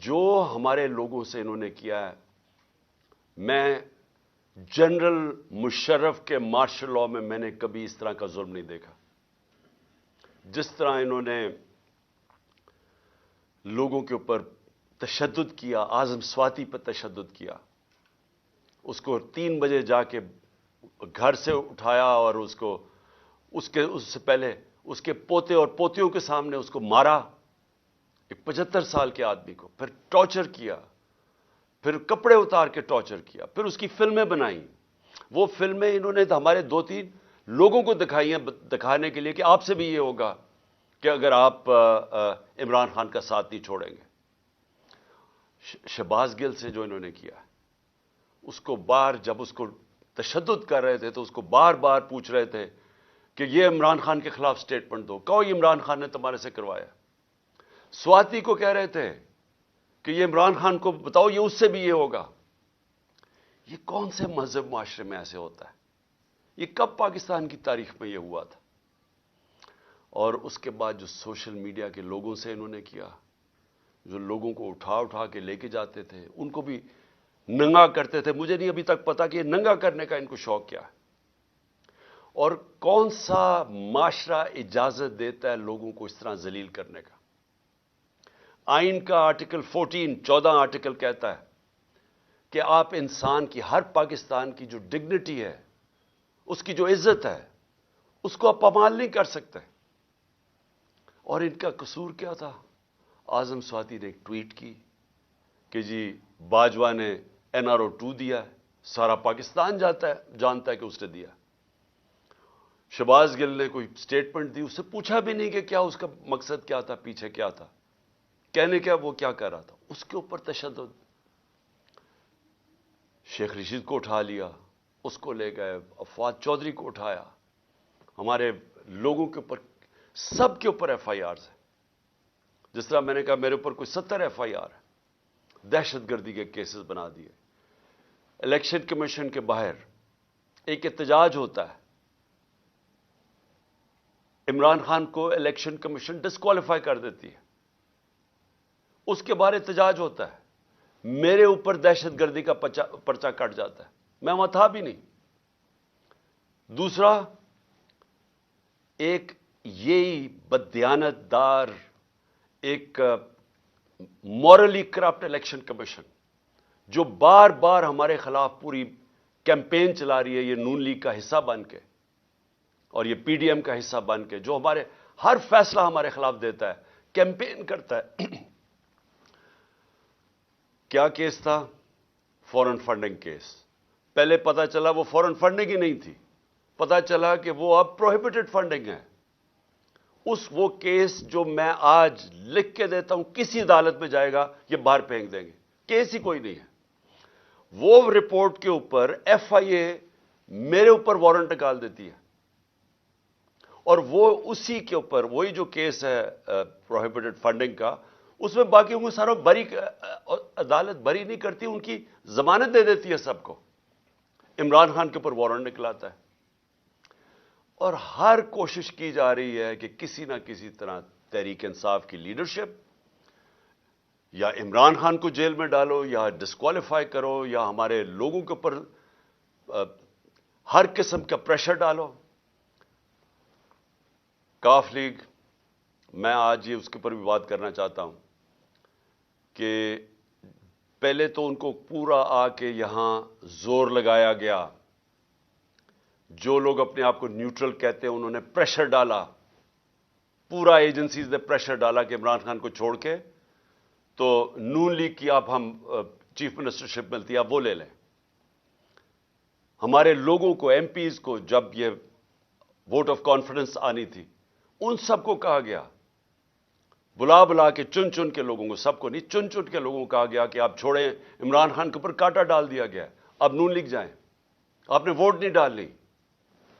جو ہمارے لوگوں سے انہوں نے کیا ہے، میں جنرل مشرف کے مارشل لاء میں نے کبھی اس طرح کا ظلم نہیں دیکھا. جس طرح انہوں نے لوگوں کے اوپر تشدد کیا، اعظم سواتی پر تشدد کیا، اس کو 3 بجے جا کے گھر سے اٹھایا اور اس سے پہلے اس کے پوتے اور پوتیوں کے سامنے اس کو مارا، ایک 75 سال کے آدمی کو، پھر ٹارچر کیا، پھر کپڑے اتار کے ٹارچر کیا، پھر اس کی فلمیں بنائیں. وہ فلمیں انہوں نے ہمارے 2-3 لوگوں کو دکھائی ہیں، دکھانے کے لیے کہ آپ سے بھی یہ ہوگا کہ اگر آپ عمران خان کا ساتھ نہیں چھوڑیں گے. شہباز گل سے جو انہوں نے کیا، اس کو جب اس کو تشدد کر رہے تھے تو اس کو بار بار پوچھ رہے تھے کہ یہ عمران خان کے خلاف سٹیٹمنٹ دو، کہو یہ عمران خان نے تمہارے سے کروایا. سواتی کو کہہ رہے تھے کہ یہ عمران خان کو بتاؤ یہ اس سے بھی یہ ہوگا. یہ کون سے مہذب معاشرے میں ایسے ہوتا ہے؟ یہ کب پاکستان کی تاریخ میں یہ ہوا تھا؟ اور اس کے بعد جو سوشل میڈیا کے لوگوں سے انہوں نے کیا، جو لوگوں کو اٹھا کے لے کے جاتے تھے، ان کو بھی ننگا کرتے تھے. مجھے نہیں ابھی تک پتا کہ یہ ننگا کرنے کا ان کو شوق کیا ہے، اور کون سا معاشرہ اجازت دیتا ہے لوگوں کو اس طرح ذلیل کرنے کا. آئین کا آرٹیکل 14 آرٹیکل کہتا ہے کہ آپ انسان کی، ہر پاکستان کی جو ڈگنیٹی ہے، اس کی جو عزت ہے، اس کو آپ پامال نہیں کر سکتے. اور ان کا قصور کیا تھا؟ اعظم سواتی نے ایک ٹویٹ کی کہ جی باجوہ نے NRO 2 دیا ہے، سارا پاکستان جانتا ہے کہ اس نے دیا. شہباز گل نے کوئی سٹیٹمنٹ دی، اس سے پوچھا بھی نہیں کہ کیا اس کا مقصد کیا تھا، پیچھے کیا تھا، کہنے کیا وہ کیا کر رہا تھا. اس کے اوپر تشدد. شیخ رشید کو اٹھا لیا، اس کو لے گئے، فواد چودھری کو اٹھایا، ہمارے لوگوں کے اوپر، سب کے اوپر FIRs ہیں. جس طرح میں نے کہا میرے اوپر کوئی 70 FIR ہے، دہشت گردی کے کیسز بنا دیے. الیکشن کمیشن کے باہر ایک احتجاج ہوتا ہے، عمران خان کو الیکشن کمیشن ڈسکوالیفائی کر دیتی ہے، اس کے بعد احتجاج ہوتا ہے، میرے اوپر دہشت گردی کا پرچہ کٹ جاتا ہے، میں وہاں تھا بھی نہیں. دوسرا، ایک یہی بددیانت دار، ایک مورلی کرپٹ الیکشن کمیشن جو بار بار ہمارے خلاف پوری کیمپین چلا رہی ہے، یہ نون لیگ کا حصہ بن کے اور یہ PDM کا حصہ بن کے، جو ہمارے ہر فیصلہ ہمارے خلاف دیتا ہے، کیمپین کرتا ہے. کیا کیس تھا؟ فورن فنڈنگ کیس. پہلے پتا چلا وہ فورن فنڈنگ ہی نہیں تھی، پتا چلا کہ وہ اب پروہیبٹڈ فنڈنگ ہے. وہ کیس جو میں آج لکھ کے دیتا ہوں، کسی عدالت میں جائے گا یہ باہر پھینک دیں گے، کیس ہی کوئی نہیں ہے. وہ رپورٹ کے اوپر FIA میرے اوپر وارنٹ نکال دیتی ہے، اور وہ اسی کے اوپر وہی جو کیس ہے پروہیبٹڈ فنڈنگ کا، اس میں باقیوں کو سارا عدالت بری نہیں کرتی، ان کی ضمانت دے دیتی ہے سب کو. عمران خان کے اوپر وارنٹ نکلاتا ہے. اور ہر کوشش کی جا رہی ہے کہ کسی نہ کسی طرح تحریک انصاف کی لیڈرشپ یا عمران خان کو جیل میں ڈالو، یا ڈسکوالیفائی کرو، یا ہمارے لوگوں کے اوپر ہر قسم کا پریشر ڈالو. کاف لیگ، میں آج یہ اس کے اوپر بھی بات کرنا چاہتا ہوں کہ پہلے تو ان کو پورا آ کے یہاں زور لگایا گیا، جو لوگ اپنے آپ کو نیوٹرل کہتے ہیں انہوں نے پریشر ڈالا، پورا ایجنسیز نے پریشر ڈالا کہ عمران خان کو چھوڑ کے تو نون لیگ کی آپ ہم چیف منسٹرشپ ملتی ہے آپ وہ لے لیں. ہمارے لوگوں کو، MPs کو، جب یہ ووٹ آف کانفیڈنس آنی تھی، ان سب کو کہا گیا، بلا کے چن کے لوگوں کو، سب کو نہیں، چن کے لوگوں کو کہا گیا کہ آپ چھوڑیں. عمران خان کے اوپر کانٹا ڈال دیا گیا، اب نون لیگ جائیں، آپ نے ووٹ نہیں ڈالنی.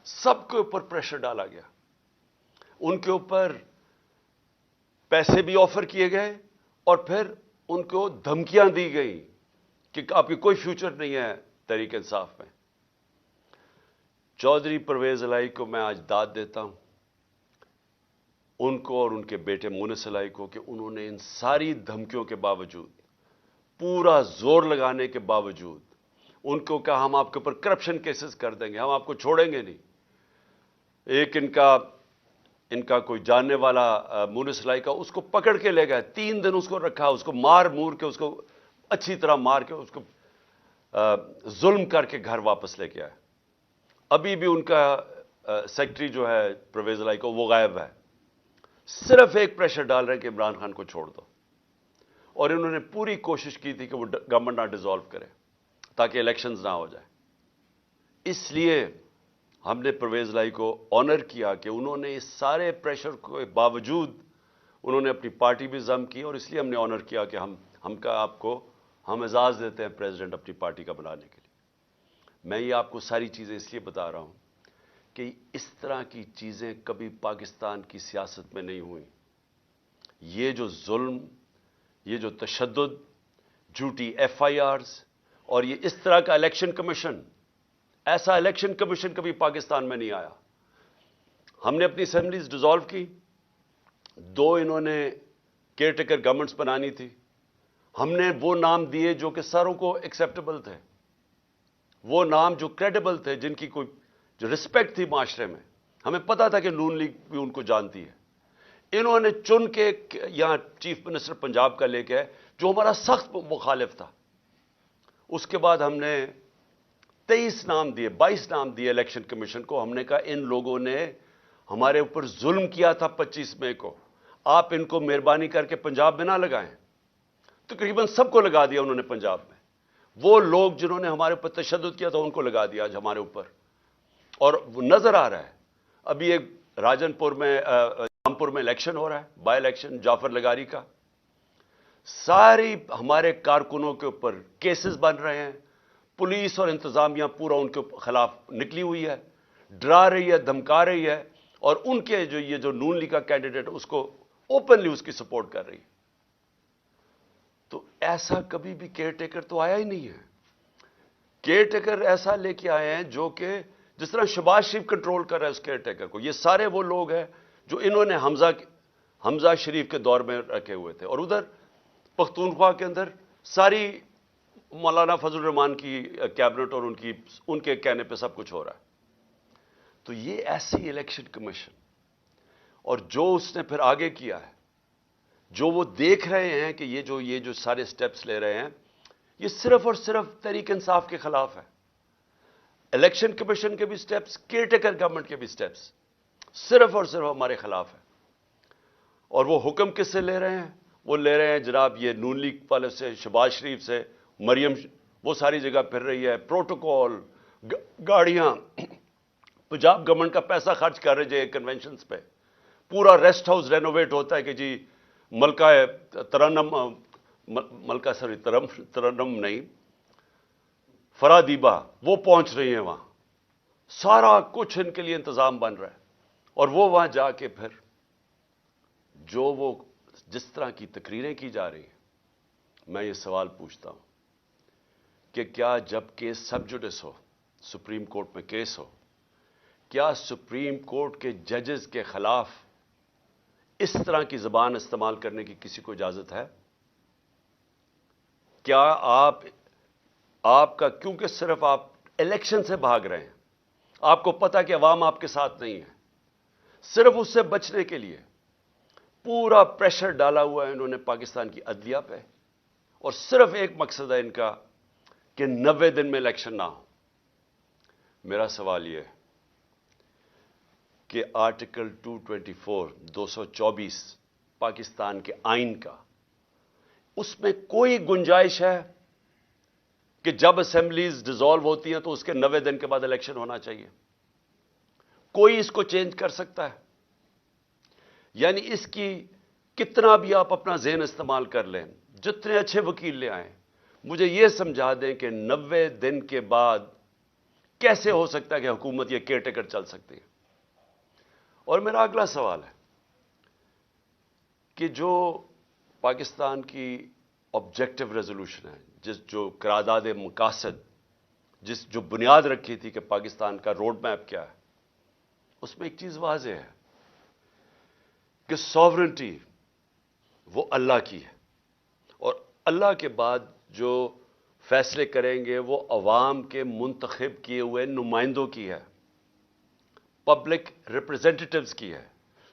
سب کے اوپر پریشر ڈالا گیا، ان کے اوپر پیسے بھی آفر کیے گئے، اور پھر ان کو دھمکیاں دی گئی کہ آپ کی کوئی فیوچر نہیں ہے تحریک انصاف میں. چودھری پرویز الہی کو میں آج داد دیتا ہوں، ان کو اور ان کے بیٹے مونس الہی کو، کہ انہوں نے ان ساری دھمکیوں کے باوجود پورا زور لگانے کے باوجود ان کو کہا ہم آپ کے اوپر کرپشن کیسز کر دیں گے, ہم آپ کو چھوڑیں گے نہیں. ایک ان کا کوئی جاننے والا مونس لائی کا, اس کو پکڑ کے لے گئے, 3 دن اس کو رکھا, اس کو مار مور کے, اس کو اچھی طرح مار کے, اس کو ظلم کر کے گھر واپس لے کے آئے. ابھی بھی ان کا سیکٹری جو ہے پرویز لائی کا, وہ غائب ہے. صرف ایک پریشر ڈال رہے ہیں کہ عمران خان کو چھوڑ دو, اور انہوں نے پوری کوشش کی تھی کہ وہ گورنمنٹ نہ ڈیزالو کرے تاکہ الیکشنز نہ ہو جائے. اس لیے ہم نے پرویز لائی کو آنر کیا کہ انہوں نے اس سارے پریشر کے باوجود انہوں نے اپنی پارٹی بھی ضم کی, اور اس لیے ہم نے آنر کیا کہ ہم اعزاز دیتے ہیں پریزیڈنٹ اپنی پارٹی کا بنانے کے لیے. میں یہ آپ کو ساری چیزیں اس لیے بتا رہا ہوں کہ اس طرح کی چیزیں کبھی پاکستان کی سیاست میں نہیں ہوئیں. یہ جو ظلم, یہ جو تشدد, جھوٹی FIRs, اور یہ اس طرح کا الیکشن کمیشن, ایسا الیکشن کمیشن کبھی پاکستان میں نہیں آیا. ہم نے اپنی اسمبلیز ڈیزالو کی, 2 انہوں نے کیئر ٹیکر گورنمنٹس بنانی تھی. ہم نے وہ نام دیے جو کہ ساروں کو ایکسیپٹیبل تھے, وہ نام جو کریڈیبل تھے, جن کی کوئی جو رسپیکٹ تھی معاشرے میں. ہمیں پتا تھا کہ نون لیگ بھی ان کو جانتی ہے. انہوں نے چن کے یہاں چیف منسٹر پنجاب کا لے کے, جو ہمارا سخت مخالف تھا. اس کے بعد ہم نے 23 نام دیے, 22 نام دیے الیکشن کمیشن کو. ہم نے کہا ان لوگوں نے ہمارے اوپر ظلم کیا تھا 25 مئی کو, آپ ان کو مہربانی کر کے پنجاب میں نہ لگائیں. تقریباً سب کو لگا دیا انہوں نے پنجاب میں. وہ لوگ جنہوں نے ہمارے اوپر تشدد کیا تھا ان کو لگا دیا آج ہمارے اوپر. اور وہ نظر آ رہا ہے. ابھی ایک راجن پور میں, رامپور میں الیکشن ہو رہا ہے, بائی الیکشن جعفر لگاری کا. ساری ہمارے کارکنوں کے اوپر کیسز بن رہے ہیں. پولیس اور انتظامیہ پورا ان کے خلاف نکلی ہوئی ہے, ڈرا رہی ہے, دھمکا رہی ہے, اور ان کے یہ جو نون لیگ کا کینڈیڈیٹ اس کو اوپنلی اس کی سپورٹ کر رہی ہے. تو ایسا کبھی بھی کیئر ٹیکر تو آیا ہی نہیں ہے. کیئر ٹیکر ایسا لے کے آئے ہیں جو کہ جس طرح شہباز شریف کنٹرول کر رہا ہے اس کیئر ٹیکر کو. یہ سارے وہ لوگ ہیں جو انہوں نے حمزہ شریف کے دور میں رکھے ہوئے تھے, اور ادھر پختونخوا کے اندر ساری مولانا فضل الرحمان کی کیبنٹ اور ان کے کہنے پہ سب کچھ ہو رہا ہے. تو یہ ایسی الیکشن کمیشن, اور جو اس نے پھر آگے کیا ہے, جو وہ دیکھ رہے ہیں کہ یہ جو سارے سٹیپس لے رہے ہیں, یہ صرف اور صرف تحریک انصاف کے خلاف ہے. الیکشن کمیشن کے بھی سٹیپس, کیئر ٹیکر گورنمنٹ کے بھی سٹیپس صرف اور صرف ہمارے خلاف ہے. اور وہ حکم کس سے لے رہے ہیں؟ وہ لے رہے ہیں جناب یہ نون لیگ والے سے, شہباز شریف سے. مریم وہ ساری جگہ پھر رہی ہے, پروٹوکول, گاڑیاں, پنجاب گورنمنٹ کا پیسہ خرچ کر رہے ہیں کنونشنز پہ. پورا ریسٹ ہاؤس رینوویٹ ہوتا ہے کہ جی ترنم نہیں, فرادیبہ وہ پہنچ رہی ہیں وہاں. سارا کچھ ان کے لیے انتظام بن رہا ہے, اور وہ وہاں جا کے پھر وہ جس طرح کی تقریریں کی جا رہی ہیں. میں یہ سوال پوچھتا ہوں کہ کیا جب کیس سب جوڈس ہو, سپریم کورٹ میں کیس ہو, کیا سپریم کورٹ کے ججز کے خلاف اس طرح کی زبان استعمال کرنے کی کسی کو اجازت ہے؟ کیا آپ کا, کیونکہ صرف آپ الیکشن سے بھاگ رہے ہیں, آپ کو پتا کہ عوام آپ کے ساتھ نہیں ہے, صرف اس سے بچنے کے لیے پورا پریشر ڈالا ہوا ہے انہوں نے پاکستان کی عدلیہ پہ, اور صرف ایک مقصد ہے ان کا کہ 90 دن میں الیکشن نہ ہو. میرا سوال یہ ہے کہ آرٹیکل 224 پاکستان کے آئین کا, اس میں کوئی گنجائش ہے کہ جب اسمبلیز ڈیزالو ہوتی ہیں تو اس کے 90 دن کے بعد الیکشن ہونا چاہیے؟ کوئی اس کو چینج کر سکتا ہے؟ یعنی اس کی کتنا بھی آپ اپنا ذہن استعمال کر لیں, جتنے اچھے وکیل لے آئیں, مجھے یہ سمجھا دیں کہ 90 دن کے بعد کیسے ہو سکتا ہے کہ حکومت یہ کیئر ٹیکر چل سکتی ہے. اور میرا اگلا سوال ہے کہ جو پاکستان کی آبجیکٹو ریزولوشن ہے, جو قرارداد مقاصد, جو بنیاد رکھی تھی کہ پاکستان کا روڈ میپ کیا ہے, اس میں ایک چیز واضح ہے کہ سوورنٹی وہ اللہ کی ہے, اور اللہ کے بعد جو فیصلے کریں گے وہ عوام کے منتخب کیے ہوئے نمائندوں کی ہے، پبلک ریپرزینٹیٹیوز کی ہے،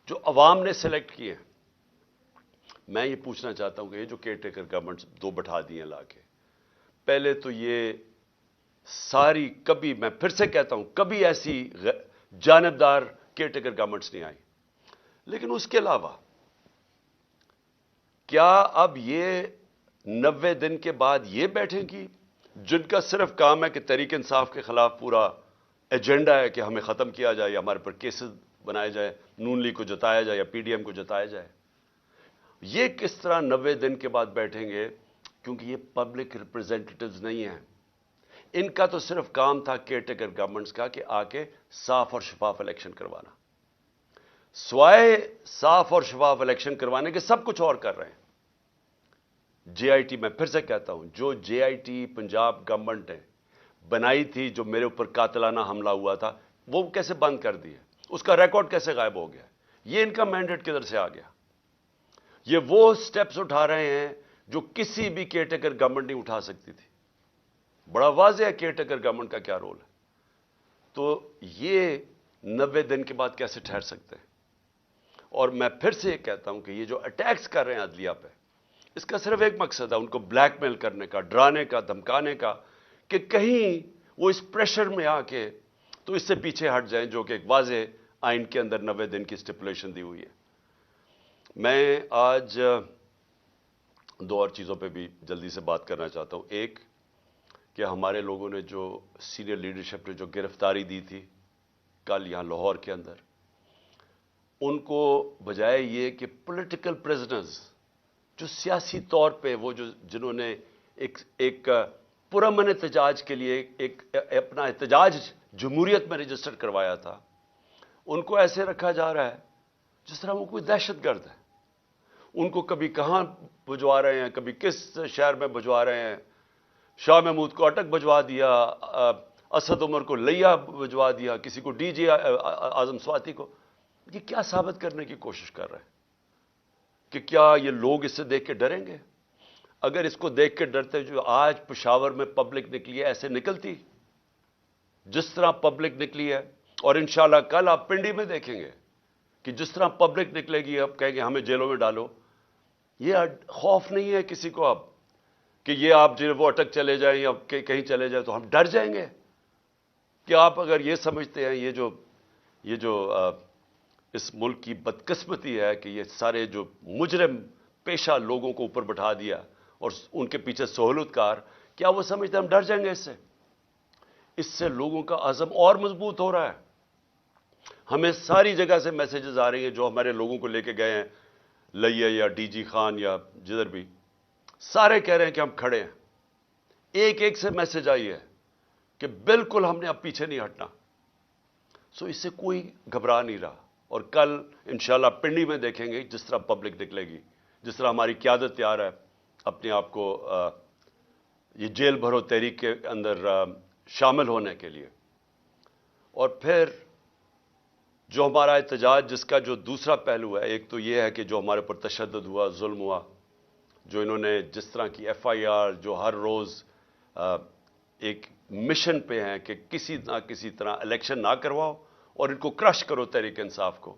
جو عوام نے سلیکٹ کیے ہیں۔ میں یہ پوچھنا چاہتا ہوں کہ یہ جو کیئر ٹیکر گورنمنٹس دو بٹھا دی ہیں لا کے، پہلے تو یہ ساری، کبھی میں پھر سے کہتا ہوں، کبھی ایسی جانبدار کیئر ٹیکر گورنمنٹس نہیں آئی، لیکن اس کے علاوہ کیا اب یہ 90 دن کے بعد یہ بیٹھیں گی جن کا صرف کام ہے کہ تحریک انصاف کے خلاف پورا ایجنڈا ہے کہ ہمیں ختم کیا جائے یا ہمارے پر کیسز بنائے جائے، نون لیگ کو جتایا جائے یا پی ڈی ایم کو جتایا جائے؟ یہ کس طرح 90 دن کے بعد بیٹھیں گے؟ کیونکہ یہ پبلک ریپرزینٹیٹیوز نہیں ہیں، ان کا تو صرف کام تھا کیئر ٹیکر گورنمنٹس کا کہ آ کے صاف اور شفاف الیکشن کروانا، سوائے صاف اور شفاف الیکشن کروانے کے سب کچھ اور کر رہے ہیں۔ جے آئی ٹی، میں پھر سے کہتا ہوں، جو جے آئی ٹی پنجاب گورنمنٹ نے بنائی تھی، جو میرے اوپر قاتلانہ حملہ ہوا تھا، وہ کیسے بند کر دی ہے؟ اس کا ریکارڈ کیسے غائب ہو گیا؟ یہ ان کا مینڈیٹ کدھر سے آ گیا؟ یہ وہ سٹیپس اٹھا رہے ہیں جو کسی بھی کیئر ٹیکر گورنمنٹ نہیں اٹھا سکتی تھی۔ بڑا واضح ہے کیئر ٹیکر گورنمنٹ کا کیا رول ہے۔ تو یہ 90 دن کے بعد کیسے ٹھہر سکتے ہیں؟ اور میں پھر سے یہ کہتا ہوں کہ یہ جو اٹیکس کر رہے ہیں عدلیہ پہ، اس کا صرف ایک مقصد ہے، ان کو بلیک میل کرنے کا، ڈرانے کا، دھمکانے کا، کہ کہیں وہ اس پریشر میں آ کے تو اس سے پیچھے ہٹ جائیں، جو کہ ایک واضح آئین کے اندر 90 دن کی اسٹیپولیشن دی ہوئی ہے۔ میں آج دو اور چیزوں پہ بھی جلدی سے بات کرنا چاہتا ہوں۔ ایک کہ ہمارے لوگوں نے جو سینئر لیڈرشپ نے جو گرفتاری دی تھی کل یہاں لاہور کے اندر، ان کو بجائے یہ کہ پولیٹیکل پریزنرز، جو سیاسی طور پہ وہ جنہوں نے ایک پرامن احتجاج کے لیے ایک اپنا احتجاج جمہوریت میں رجسٹر کروایا تھا، ان کو ایسے رکھا جا رہا ہے جس طرح وہ کوئی دہشت گرد ہے۔ ان کو کبھی کہاں بھجوا رہے ہیں، کبھی کس شہر میں بھجوا رہے ہیں، شاہ محمود کو اٹک بھجوا دیا، اسد عمر کو لیا بھجوا دیا، کسی کو ڈی جی اعظم سواتی کو۔ یہ کیا ثابت کرنے کی کوشش کر رہے ہیں؟ کہ کیا یہ لوگ اس سے دیکھ کے ڈریں گے؟ اگر اس کو دیکھ کے ڈرتے جو آج پشاور میں پبلک نکلی ہے، ایسے نکلتی جس طرح پبلک نکلی ہے؟ اور انشاءاللہ کل آپ پنڈی میں دیکھیں گے کہ جس طرح پبلک نکلے گی، اب کہیں گے ہمیں جیلوں میں ڈالو۔ یہ خوف نہیں ہے کسی کو اب کہ یہ آپ وہ اٹک چلے جائیں یا کہیں چلے جائیں تو ہم ڈر جائیں گے؟ کہ آپ اگر یہ سمجھتے ہیں یہ جو اس ملک کی بدقسمتی ہے کہ یہ سارے جو مجرم پیشہ لوگوں کو اوپر بٹھا دیا اور ان کے پیچھے سہولت کار، کیا وہ سمجھتے ہیں ہم ڈر جائیں گے اس سے؟ اس سے لوگوں کا عزم اور مضبوط ہو رہا ہے۔ ہمیں ساری جگہ سے میسیجز آ رہی ہیں، جو ہمارے لوگوں کو لے کے گئے ہیں لئیے یا ڈی جی خان یا جدھر بھی، سارے کہہ رہے ہیں کہ ہم کھڑے ہیں۔ ایک سے میسیج آئی ہے کہ بالکل ہم نے اب پیچھے نہیں ہٹنا۔ سو اس سے کوئی گھبرا نہیں رہا، اور کل انشاءاللہ پنڈی میں دیکھیں گے جس طرح پبلک نکلے گی، جس طرح ہماری قیادت تیار ہے اپنے آپ کو یہ جیل بھرو تحریک کے اندر شامل ہونے کے لیے۔ اور پھر جو ہمارا احتجاج، جس کا جو دوسرا پہلو ہے، ایک تو یہ ہے کہ جو ہمارے پر تشدد ہوا، ظلم ہوا، جو انہوں نے جس طرح کی ایف آئی آر، جو ہر روز ایک مشن پہ ہیں کہ کسی نہ کسی طرح الیکشن نہ کرواؤ اور ان کو کرش کرو تحریک انصاف کو۔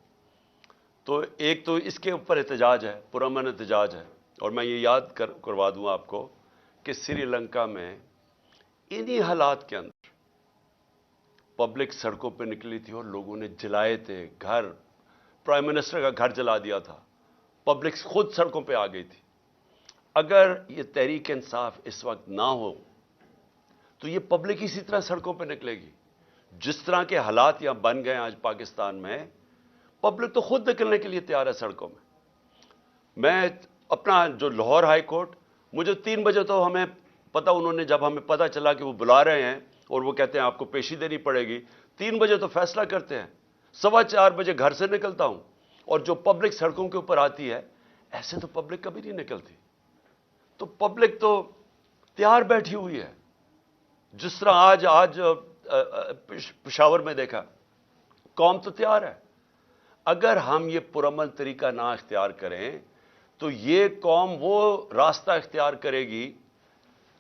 تو ایک تو اس کے اوپر احتجاج ہے، پرامن احتجاج ہے۔ اور میں یہ یاد کروا دوں آپ کو کہ سری لنکا میں انہی حالات کے اندر پبلک سڑکوں پہ نکلی تھی اور لوگوں نے جلائے تھے گھر، پرائم منسٹر کا گھر جلا دیا تھا، پبلک خود سڑکوں پہ آ گئی تھی۔ اگر یہ تحریک انصاف اس وقت نہ ہو تو یہ پبلک اسی طرح سڑکوں پہ نکلے گی۔ جس طرح کے حالات یہاں بن گئے آج پاکستان میں، پبلک تو خود نکلنے کے لیے تیار ہے سڑکوں میں۔ میں اپنا جو لاہور ہائی کورٹ، مجھے 3 بجے تو ہمیں پتا، انہوں نے جب ہمیں پتا چلا کہ وہ بلا رہے ہیں اور وہ کہتے ہیں آپ کو پیشی دینی پڑے گی، 3 بجے تو فیصلہ کرتے ہیں، 4:15 بجے گھر سے نکلتا ہوں، اور جو پبلک سڑکوں کے اوپر آتی ہے، ایسے تو پبلک کبھی نہیں نکلتی۔ تو پبلک تو تیار بیٹھی ہوئی ہے، جس طرح آج پشاور میں دیکھا، قوم تو تیار ہے۔ اگر ہم یہ پرامن طریقہ نہ اختیار کریں تو یہ قوم وہ راستہ اختیار کرے گی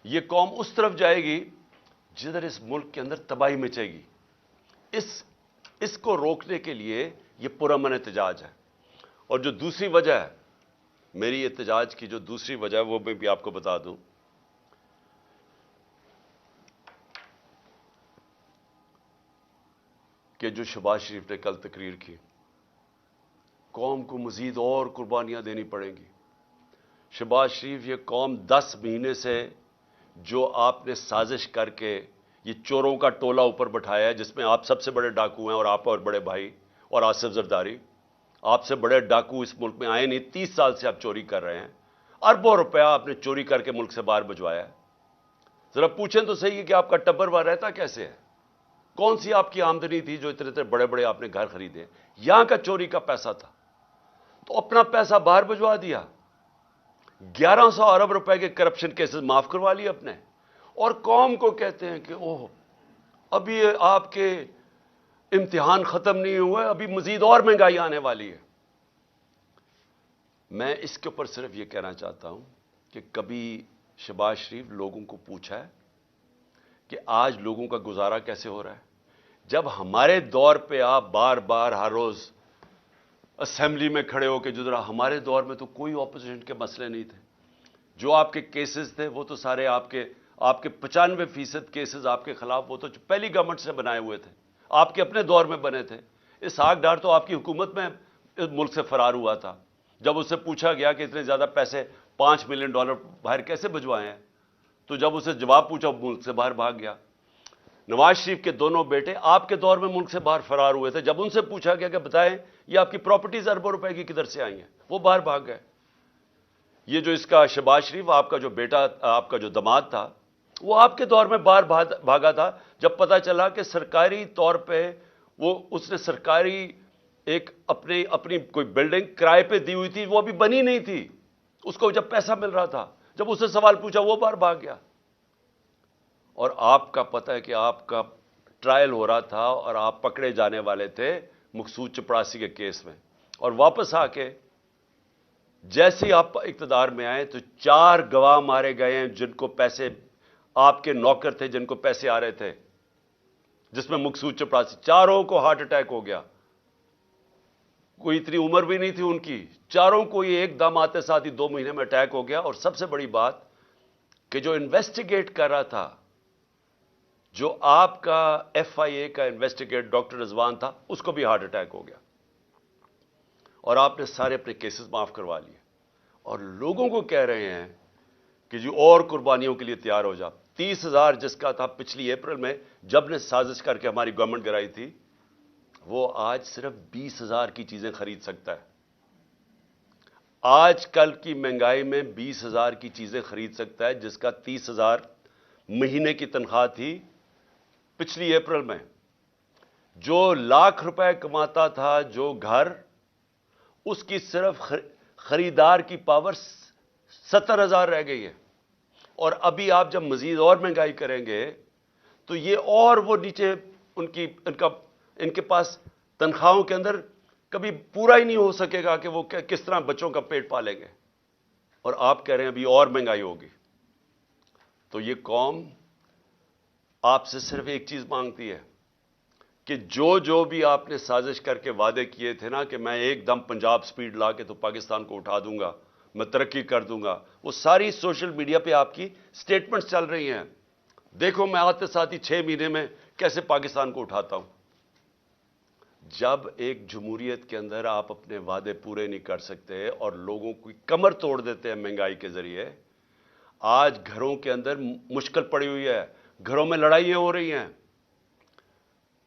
یہ قوم اس طرف جائے گی جدھر اس ملک کے اندر تباہی مچے گی. اس کو روکنے کے لیے یہ پرامن احتجاج ہے. اور جو دوسری وجہ ہے میری احتجاج کی، جو دوسری وجہ ہے وہ میں بھی آپ کو بتا دوں کہ جو شہباز شریف نے کل تقریر کی، قوم کو مزید اور قربانیاں دینی پڑیں گی. شہباز شریف، یہ قوم 10 مہینے سے جو آپ نے سازش کر کے یہ چوروں کا ٹولہ اوپر بٹھایا ہے، جس میں آپ سب سے بڑے ڈاکو ہیں اور آپ اور بڑے بھائی اور آصف زرداری، آپ سے بڑے ڈاکو اس ملک میں آئے نہیں. 30 سال سے آپ چوری کر رہے ہیں. اربوں روپیہ آپ نے چوری کر کے ملک سے باہر بھجوایا ہے. ذرا پوچھیں تو صحیح ہے کہ آپ کا ٹبر وہاں رہتا کیسے ہے؟ کون سی آپ کی آمدنی تھی جو اتنے بڑے بڑے آپ نے گھر خریدے؟ یہاں کا چوری کا پیسہ تھا تو اپنا پیسہ باہر بھجوا دیا. 1100 ارب روپے کے کرپشن کیسز معاف کروا لیے اپنے، اور قوم کو کہتے ہیں کہ اوہ ابھی آپ کے امتحان ختم نہیں ہوئے، ابھی مزید اور مہنگائی آنے والی ہے. میں اس کے اوپر صرف یہ کہنا چاہتا ہوں کہ کبھی شہباز شریف لوگوں کو پوچھا ہے کہ آج لوگوں کا گزارا کیسے ہو رہا ہے؟ جب ہمارے دور پہ آپ بار بار ہر روز اسمبلی میں کھڑے ہو کے جدرا، ہمارے دور میں تو کوئی اپوزیشن کے مسئلے نہیں تھے. جو آپ کے کیسز تھے وہ تو سارے آپ کے 95% کیسز آپ کے خلاف وہ تو پہلی گورنمنٹ سے بنائے ہوئے تھے، آپ کے اپنے دور میں بنے تھے. اسحاق ڈار تو آپ کی حکومت میں اس ملک سے فرار ہوا تھا. جب اس سے پوچھا گیا کہ اتنے زیادہ پیسے $5 ملین باہر کیسے بھجوائے ہیں، تو جب اسے جواب پوچھا ملک سے باہر بھاگ گیا. نواز شریف کے دونوں بیٹے آپ کے دور میں ملک سے باہر فرار ہوئے تھے. جب ان سے پوچھا گیا کہ بتائیں یہ آپ کی پراپرٹیز اربوں روپے کی کدھر سے آئی ہیں، وہ باہر بھاگ گئے. یہ جو اس کا شہباز شریف، آپ کا جو بیٹا، آپ کا جو داماد تھا، وہ آپ کے دور میں باہر بھاگا تھا جب پتا چلا کہ سرکاری طور پہ اس نے سرکاری ایک اپنی کوئی بلڈنگ کرائے پہ دی ہوئی تھی، وہ ابھی بنی نہیں تھی. اس کو جب پیسہ مل رہا تھا، جب اسے سوال پوچھا وہ باہر بھاگ گیا. اور آپ کا پتہ ہے کہ آپ کا ٹرائل ہو رہا تھا اور آپ پکڑے جانے والے تھے مقصود چپڑاسی کے کیس میں، اور واپس آ کے جیسے ہی آپ اقتدار میں آئے تو 4 گواہ مارے گئے ہیں جن کو پیسے، آپ کے نوکر تھے جن کو پیسے آ رہے تھے، جس میں مقصود چپڑاسی، چاروں کو ہارٹ اٹیک ہو گیا. کوئی اتنی عمر بھی نہیں تھی ان کی، چاروں کو یہ ایک دم آتے ساتھ ہی 2 مہینے میں اٹیک ہو گیا. اور سب سے بڑی بات کہ جو انویسٹیگیٹ کر رہا تھا، جو آپ کا FIA کا انویسٹیگیٹ ڈاکٹر رضوان تھا، اس کو بھی ہارٹ اٹیک ہو گیا. اور آپ نے سارے اپنے کیسز معاف کروا لیے اور لوگوں کو کہہ رہے ہیں کہ جو اور قربانیوں کے لیے تیار ہو جا. 30,000 جس کا تھا پچھلی اپریل میں جب نے سازش کر کے ہماری گورنمنٹ گرائی تھی، وہ آج صرف 20,000 کی چیزیں خرید سکتا ہے. آج کل کی مہنگائی میں 20,000 کی چیزیں خرید سکتا ہے، جس کا 30,000 مہینے کی تنخواہ تھی پچھلی اپریل میں. جو لاکھ روپے کماتا تھا جو گھر، اس کی صرف خریدار کی پاور 70,000 رہ گئی ہے. اور ابھی آپ جب مزید اور مہنگائی کریں گے تو یہ اور وہ نیچے ان کے پاس تنخواہوں کے اندر کبھی پورا ہی نہیں ہو سکے گا کہ وہ کس طرح بچوں کا پیٹ پالیں گے. اور آپ کہہ رہے ہیں ابھی اور مہنگائی ہوگی. تو یہ قوم آپ سے صرف ایک چیز مانگتی ہے کہ جو بھی آپ نے سازش کر کے وعدے کیے تھے نا کہ میں ایک دم پنجاب سپیڈ لا کے تو پاکستان کو اٹھا دوں گا، میں ترقی کر دوں گا، وہ ساری سوشل میڈیا پہ آپ کی سٹیٹمنٹس چل رہی ہیں. دیکھو میں آتے ساتھ ہی 6 مہینے میں کیسے پاکستان کو اٹھاتا ہوں. جب ایک جمہوریت کے اندر آپ اپنے وعدے پورے نہیں کر سکتے اور لوگوں کی کمر توڑ دیتے ہیں مہنگائی کے ذریعے، آج گھروں کے اندر مشکل پڑی ہوئی ہے، گھروں میں لڑائیاں ہو رہی ہیں.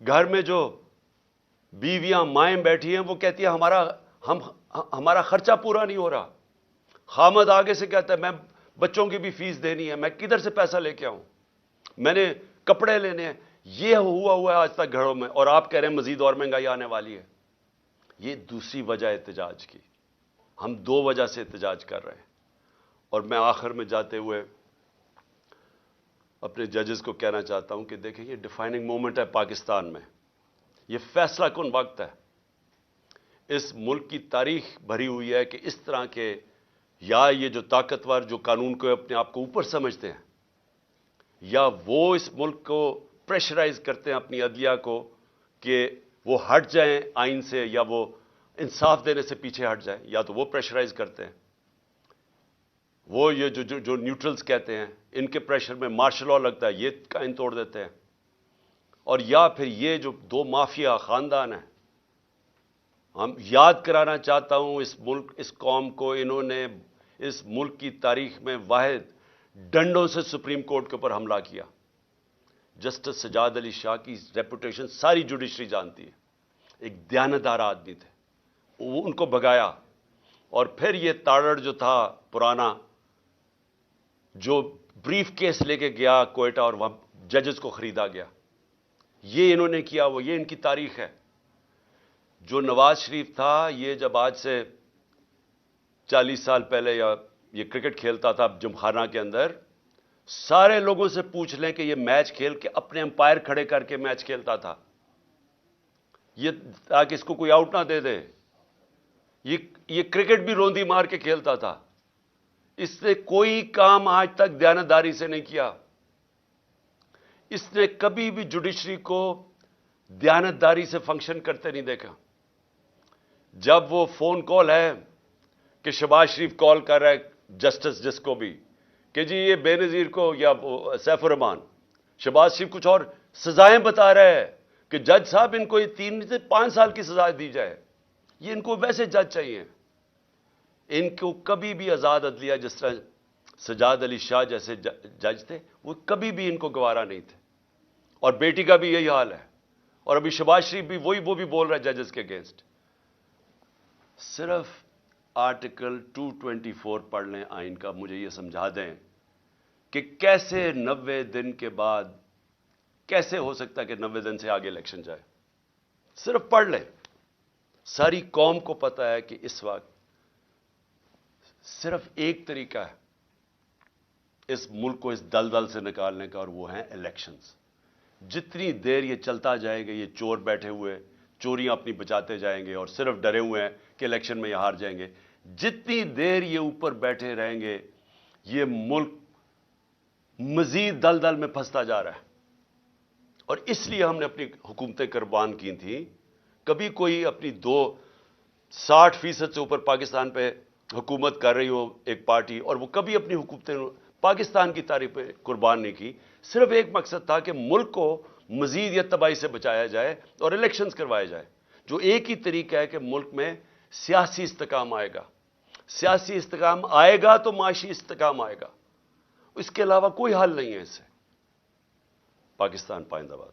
گھر میں جو بیویاں مائیں بیٹھی ہیں وہ کہتی ہیں ہمارا خرچہ پورا نہیں ہو رہا. خامد آگے سے کہتا ہے میں بچوں کی بھی فیس دینی ہے، میں کدھر سے پیسہ لے کے آؤں، میں نے کپڑے لینے ہیں. یہ ہوا ہے آج تک گھروں میں، اور آپ کہہ رہے ہیں مزید اور مہنگائی آنے والی ہے. یہ دوسری وجہ احتجاج کی. ہم 2 وجہ سے احتجاج کر رہے ہیں. اور میں آخر میں جاتے ہوئے اپنے ججز کو کہنا چاہتا ہوں کہ دیکھیں یہ ڈیفائننگ مومنٹ ہے پاکستان میں، یہ فیصلہ کن وقت ہے. اس ملک کی تاریخ بھری ہوئی ہے کہ اس طرح کے، یا یہ جو طاقتور جو قانون کو اپنے آپ کو اوپر سمجھتے ہیں، یا وہ اس ملک کو پریشرائز کرتے ہیں اپنی عدلیہ کو کہ وہ ہٹ جائیں آئین سے، یا وہ انصاف دینے سے پیچھے ہٹ جائیں، یا تو وہ پریشرائز کرتے ہیں، وہ یہ جو نیوٹرلز کہتے ہیں، ان کے پریشر میں مارشل لاء لگتا ہے، یہ قائم توڑ دیتے ہیں، اور یا پھر یہ جو دو مافیا خاندان ہیں، ہم یاد کرانا چاہتا ہوں اس ملک، اس قوم کو، انہوں نے اس ملک کی تاریخ میں واحد ڈنڈوں سے سپریم کورٹ کے اوپر حملہ کیا۔ جسٹس سجاد علی شاہ کی ریپوٹیشن ساری جوڈیشری جانتی ہے، ایک دیانتدار آدمی تھے، ان کو بھگایا، اور پھر یہ تاڑڑ جو تھا پرانا، جو بریف کیس لے کے گیا کوئٹہ اور وہاں ججز کو خریدا گیا، یہ انہوں نے کیا، وہ یہ ان کی تاریخ ہے۔ جو نواز شریف تھا، یہ جب آج سے 40 سال پہلے یا یہ کرکٹ کھیلتا تھا جمخانہ کے اندر، سارے لوگوں سے پوچھ لیں کہ یہ میچ کھیل کے اپنے امپائر کھڑے کر کے میچ کھیلتا تھا، یہ تاکہ اس کو کوئی آؤٹ نہ دے دے۔ یہ کرکٹ بھی روندی مار کے کھیلتا تھا۔ اس نے کوئی کام آج تک دیانتداری سے نہیں کیا۔ اس نے کبھی بھی جوڈیشری کو دیانتداری سے فنکشن کرتے نہیں دیکھا۔ جب وہ فون کال ہے کہ شہباز شریف کال کر رہا ہے جسٹس جس کو بھی کہ جی یہ بے نظیر کو یا سیف الرحمان، شہباز شریف کچھ اور سزائیں بتا رہے ہیں کہ جج صاحب ان کو یہ 3 سے 5 سال کی سزا دی جائے، یہ ان کو ویسے جج چاہیے۔ ان کو کبھی بھی آزاد عدلیہ، جس طرح سجاد علی شاہ جیسے جج تھے، وہ کبھی بھی ان کو گوارا نہیں تھے، اور بیٹی کا بھی یہی حال ہے، اور ابھی شہباز شریف بھی وہ بھی بول رہا ہے ججز کے اگینسٹ۔ صرف آرٹیکل 224 پڑھ لیں آئین کا، مجھے یہ سمجھا دیں کہ کیسے 90 دن کے بعد، کیسے ہو سکتا ہے کہ 90 دن سے آگے الیکشن جائے؟ صرف پڑھ لیں۔ ساری قوم کو پتا ہے کہ اس وقت صرف ایک طریقہ ہے اس ملک کو اس دلدل سے نکالنے کا، اور وہ ہیں الیکشنز۔ جتنی دیر یہ چلتا جائے گا، یہ چور بیٹھے ہوئے چوریاں اپنی بچاتے جائیں گے اور صرف ڈرے ہوئے ہیں کہ الیکشن میں یہ ہار جائیں گے، جتنی دیر یہ اوپر بیٹھے رہیں گے، یہ ملک مزید دلدل میں پھنستا جا رہا ہے۔ اور اس لیے ہم نے اپنی حکومتیں قربان کی تھیں۔ کبھی کوئی اپنی 60% سے اوپر پاکستان پہ حکومت کر رہی ہو ایک پارٹی، اور وہ کبھی اپنی حکومتیں پاکستان کی تاریخ پہ قربان نہیں کی، صرف ایک مقصد تھا کہ ملک کو مزید یہ تباہی سے بچایا جائے اور الیکشنز کروائے جائے، جو ایک ہی طریقہ ہے کہ ملک میں سیاسی استحکام آئے گا۔ سیاسی استحکام آئے گا تو معاشی استحکام آئے گا، اس کے علاوہ کوئی حل نہیں ہے اس سے۔ پاکستان پائندہ باد۔